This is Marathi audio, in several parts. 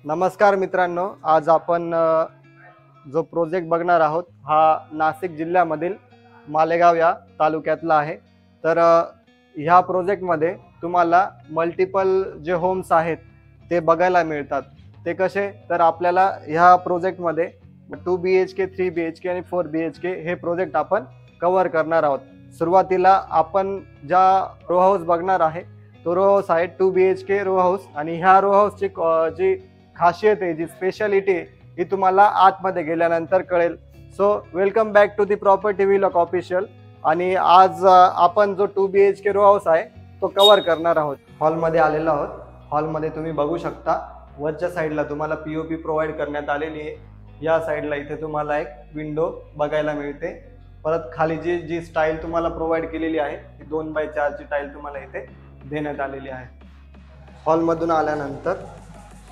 नमस्कार मित्रांनो, आज आपण जो प्रोजेक्ट बघणार आहोत हा नाशिक जिल्ह्यामधील मालेगाव या तालुक्यातला आहे। तर ह्या प्रोजेक्टमध्ये तुम्हाला मल्टिपल जे होम्स आहेत ते बघायला मिळतात। ते कसे तर आपल्याला ह्या प्रोजेक्टमध्ये 2 BHK 3 BHK आणि 4 BHK हे प्रोजेक्ट आपण कव्हर करणार आहोत। सुरुवातीला आपण ज्या रो हाऊस बघणार आहे तो रो हाऊस आहे 2 BHK रो हाऊस आणि ह्या रो हाऊसची जी खासियत आहे, जी स्पेशालिटी आहे, ही तुम्हाला आतमध्ये गेल्यानंतर कळेल। So welcome back to the property vlog official. आणि आज आपण जो 2 BHK रो हाऊस आहे तो कव्हर करणार आहोत। हॉलमध्ये आलेलो आहोत। हॉलमध्ये तुम्ही बघू शकता वरच्या साईडला तुम्हाला POP प्रोव्हाइड करण्यात आलेली आहे। या साईडला इथे तुम्हाला एक विंडो बघायला मिळते। परत खाली जी स्टाईल तुम्हाला प्रोव्हाइड केलेली आहे ती 2x4 ची टाईल तुम्हाला इथे देण्यात आलेली आहे। हॉलमधून आल्यानंतर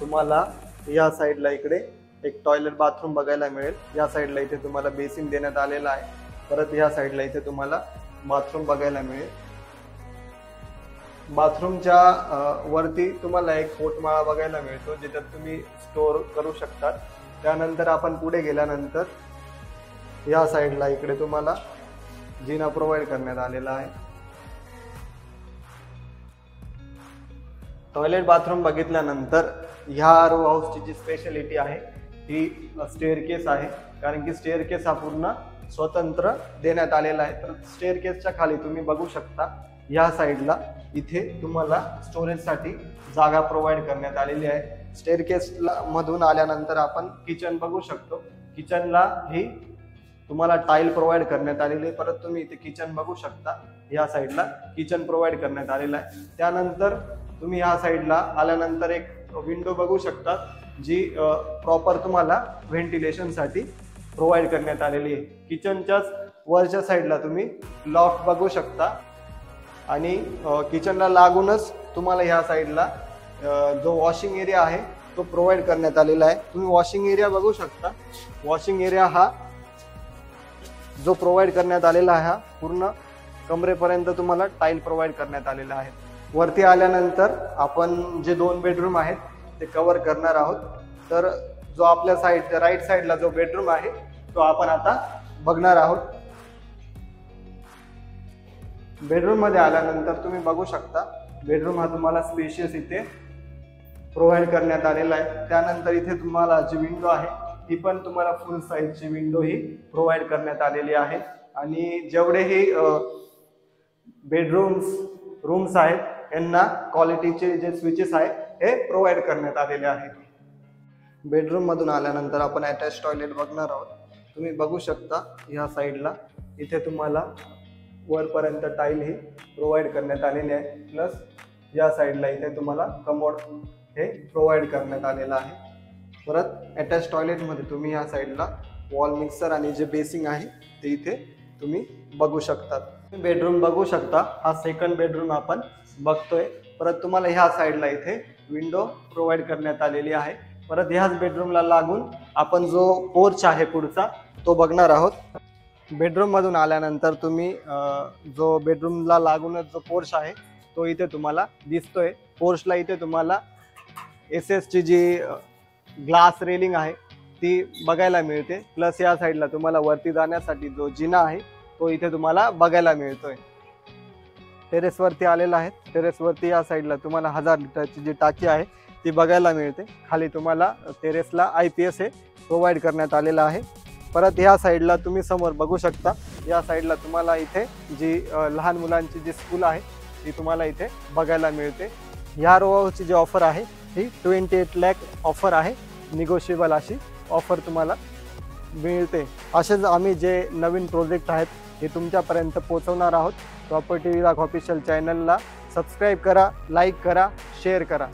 तुम्हाला या साईडला इकडे एक टॉयलेट बाथरूम बघायला मिळेल। या साईडला इथे तुम्हाला बेसिन देण्यात आलेला आहे। परत या साईडला इथे तुम्हाला बाथरूम बघायला मिळेल। बाथरूमच्या वरती तुम्हाला एक पोटमाळा बघायला मिळतो जिथे तुम्ही स्टोअर करू शकता। त्यानंतर आपण पुढे गेल्यानंतर या साईडला इकडे तुम्हाला जिना प्रोव्हाइड करण्यात आलेला आहे। टॉयलेट बाथरूम बघितल्यानंतर ह्या रो हाऊसची जी स्पेशालिटी आहे ती स्टेअरकेस आहे, कारण की स्टेअरकेस हा पूर्ण स्वतंत्र देण्यात आलेला आहे। तर स्टेअरकेसच्या खाली तुम्ही बघू शकता या साईडला इथे तुम्हाला स्टोरेजसाठी जागा प्रोव्हाइड करण्यात आलेली आहे। स्टेअरकेसला मधून आल्यानंतर आपण किचन बघू शकतो। किचनला ही तुम्हाला टाईल प्रोव्हाइड करण्यात आलेली आहे। परत तुम्ही इथे किचन बघू शकता, या साईडला किचन प्रोव्हाइड करण्यात आलेला आहे। त्यानंतर तुम्ही या साईडला आल्यानंतर एक विंडो बघू शकता जी प्रॉपर तुम्हाला व्हेंटिलेशनसाठी प्रोव्हाइड करण्यात आलेली आहे। किचनच्याच वरच्या साईडला तुम्ही लॉफ्ट बघू शकता आणि किचनला लागूनच तुम्हाला ह्या साईडला जो वॉशिंग एरिया आहे तो प्रोव्हाइड करण्यात आलेला आहे। तुम्ही वॉशिंग एरिया बघू शकता। वॉशिंग एरिया हा जो प्रोव्हाइड करण्यात आलेला आहे हा पूर्ण कमरेपर्यंत तुम्हाला टाईल प्रोव्हाइड करण्यात आलेला आहे। वरती आल्यानंतर आपण जे 2 बेडरूम आहेत ते कव्हर करणार आहोत। तर जो आपल्या राईट साईडला जो बेडरूम आहे तो आपण आता बघणार आहोत। बेडरूम मध्ये आल्यानंतर तुम्ही बघू शकता बेडरूम हा तुम्हाला स्पेशियस इथे प्रोव्हाइड करण्यात आलेला आहे। त्यानंतर इथे तुम्हाला जी विंडो आहे ती पण तुम्हाला फुल साईजची विंडो ही प्रोव्हाइड करण्यात आलेली आहे। आणि जेवढेही रूम्स आहेत यांना क्वालिटीचे जे स्विचेस आहेत हे प्रोव्हाइड करण्यात आलेले आहेत। बेडरूम मधून आल्यानंतर आपण अटॅच टॉयलेट बघणार आहोत। तुम्ही बघू शकता या साईडला इथे तुम्हाला वरपर्यंत टाईल ही प्रोव्हाइड करण्यात आलेली आहे। प्लस या साईडला इथे तुम्हाला कमोड हे प्रोव्हाइड करण्यात आलेलं आहे। परत अटॅच टॉयलेटमध्ये तुम्ही या साईडला वॉल मिक्सर आणि जे बेसिंग आहे ते इथे तुम्ही बघू शकता। बेडरूम बघू शकता, हा सेकंड बेडरूम आपण बघतोय। परत तुम्हाला ह्या साईडला इथे विंडो प्रोव्हाइड करण्यात आलेली आहे। परत ह्याच बेडरूमला लागून आपण जो पोर्च आहे पुढचा तो बघणार आहोत। बेडरूम मधून आल्यानंतर तुम्ही जो बेडरूमला लागूनच जो पोर्च आहे तो इथे तुम्हाला दिसतोय। पोर्चला इथे तुम्हाला SS ची जी ग्लास रेलिंग आहे ती बघायला मिळते। प्लस या साईडला तुम्हाला वरती जाण्यासाठी जो जिना आहे तो इथे तुम्हाला बघायला मिळतोय। टेरेसवरती आलेला आहे। टेरेसवरती या साईडला तुम्हाला 1000 लिटरची जी टाकी आहे ती बघायला मिळते। खाली तुम्हाला टेरेसला IPS हे प्रोव्हाइड करण्यात आलेलं आहे। परत ह्या साईडला तुम्ही समोर बघू शकता, या साईडला तुम्हाला इथे जी लहान मुलांची जी स्कूल आहे ती तुम्हाला इथे बघायला मिळते। ह्या रो हाऊसची जी ऑफर आहे ही 28 लाख ऑफर आहे। निगोशिएबल अशी ऑफर तुम्हाला मिळते। असेच आम्ही जे नवीन प्रोजेक्ट आहेत हे तुमच्यापर्यंत पोहोचवणार आहोत। प्रॉपर्टी व्लॉग ऑफिशियल चॅनलला सबस्क्राईब करा, लाईक करा, शेअर करा।